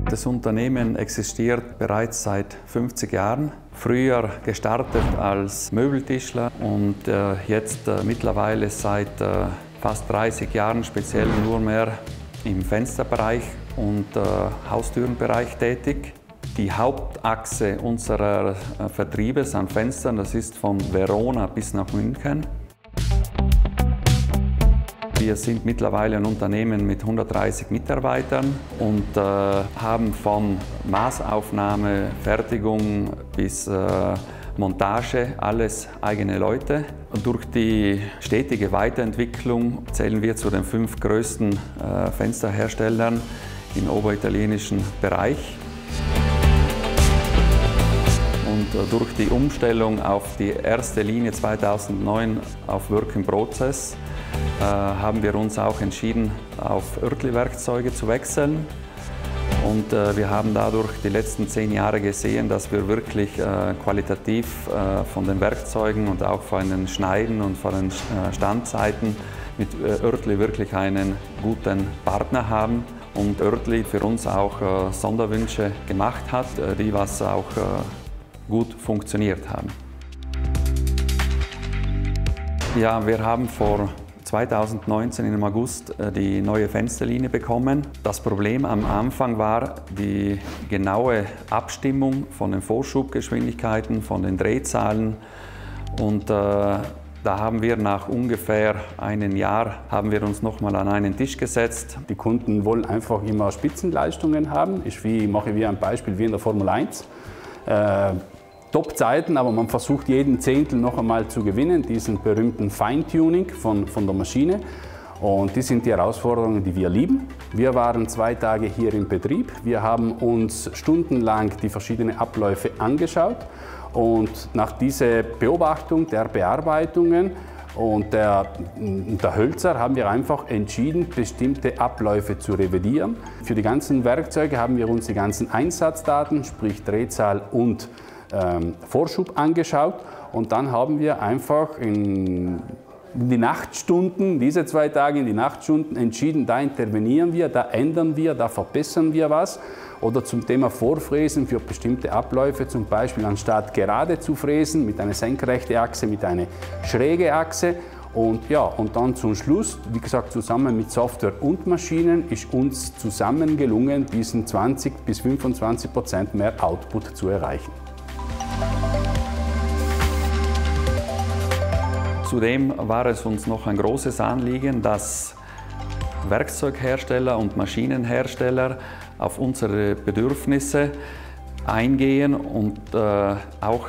Das Unternehmen existiert bereits seit 50 Jahren. Früher gestartet als Möbeltischler und jetzt mittlerweile seit fast 30 Jahren speziell nur mehr im Fensterbereich und Haustürenbereich tätig. Die Hauptachse unserer Vertriebes an Fenstern, das ist von Verona bis nach München. Wir sind mittlerweile ein Unternehmen mit 130 Mitarbeitern und haben von Maßaufnahme, Fertigung bis Montage alles eigene Leute. Und durch die stetige Weiterentwicklung zählen wir zu den 5 größten Fensterherstellern im oberitalienischen Bereich. Und durch die Umstellung auf die erste Linie 2009 auf Work in Process haben wir uns auch entschieden, auf Oertli-Werkzeuge zu wechseln. Und wir haben dadurch die letzten 10 Jahre gesehen, dass wir wirklich qualitativ von den Werkzeugen und auch von den Schneiden und von den Standzeiten mit Oertli wirklich einen guten Partner haben. Und Oertli für uns auch Sonderwünsche gemacht hat, die was auch gut funktioniert haben. Ja, wir haben vor 2019 im August die neue Fensterlinie bekommen. Das Problem am Anfang war die genaue Abstimmung von den Vorschubgeschwindigkeiten, von den Drehzahlen. Und da haben wir nach ungefähr einem Jahr uns nochmal an einen Tisch gesetzt. Die Kunden wollen einfach immer Spitzenleistungen haben. Mache ich ein Beispiel wie in der Formel 1. Top-Zeiten, aber man versucht jeden Zehntel noch einmal zu gewinnen, diesen berühmten Feintuning von der Maschine. Und das sind die Herausforderungen, die wir lieben. Wir waren 2 Tage hier im Betrieb. Wir haben uns stundenlang die verschiedenen Abläufe angeschaut. Und nach dieser Beobachtung der Bearbeitungen und der Hölzer haben wir einfach entschieden, bestimmte Abläufe zu revidieren. Für die ganzen Werkzeuge haben wir uns die ganzen Einsatzdaten, sprich Drehzahl und Vorschub angeschaut, und dann haben wir einfach in die Nachtstunden, diese 2 Tage in die Nachtstunden entschieden, da intervenieren wir, da ändern wir, da verbessern wir was. Oder zum Thema Vorfräsen für bestimmte Abläufe, zum Beispiel anstatt gerade zu fräsen mit einer senkrechten Achse, mit einer schrägen Achse. Und dann zum Schluss, wie gesagt, zusammen mit Software und Maschinen ist uns zusammen gelungen, diesen 20 bis 25% mehr Output zu erreichen. Zudem war es uns noch ein großes Anliegen, dass Werkzeughersteller und Maschinenhersteller auf unsere Bedürfnisse eingehen und auch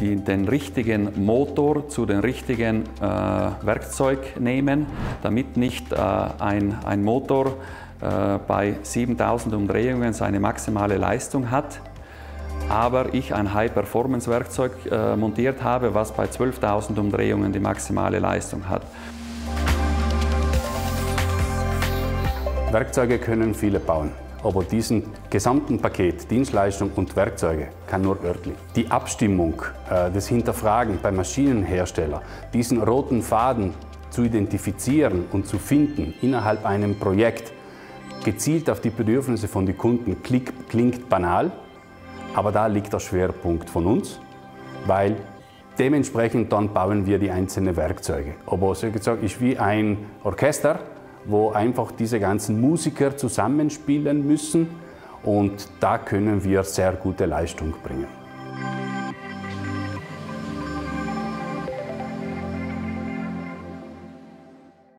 den richtigen Motor zu den richtigen Werkzeug nehmen, damit nicht ein Motor bei 7000 Umdrehungen seine maximale Leistung hat, aber ich ein High-Performance-Werkzeug montiert habe, was bei 12.000 Umdrehungen die maximale Leistung hat. Werkzeuge können viele bauen, aber diesen gesamten Paket, Dienstleistung und Werkzeuge, kann nur Oertli. Die Abstimmung, das Hinterfragen beim Maschinenhersteller, diesen roten Faden zu identifizieren und zu finden innerhalb einem Projekt, gezielt auf die Bedürfnisse von den Kunden, klingt banal. Aber da liegt der Schwerpunkt von uns, weil dementsprechend dann bauen wir die einzelnen Werkzeuge. Aber so gesagt, ist wie ein Orchester, wo einfach diese ganzen Musiker zusammenspielen müssen, und da können wir sehr gute Leistung bringen.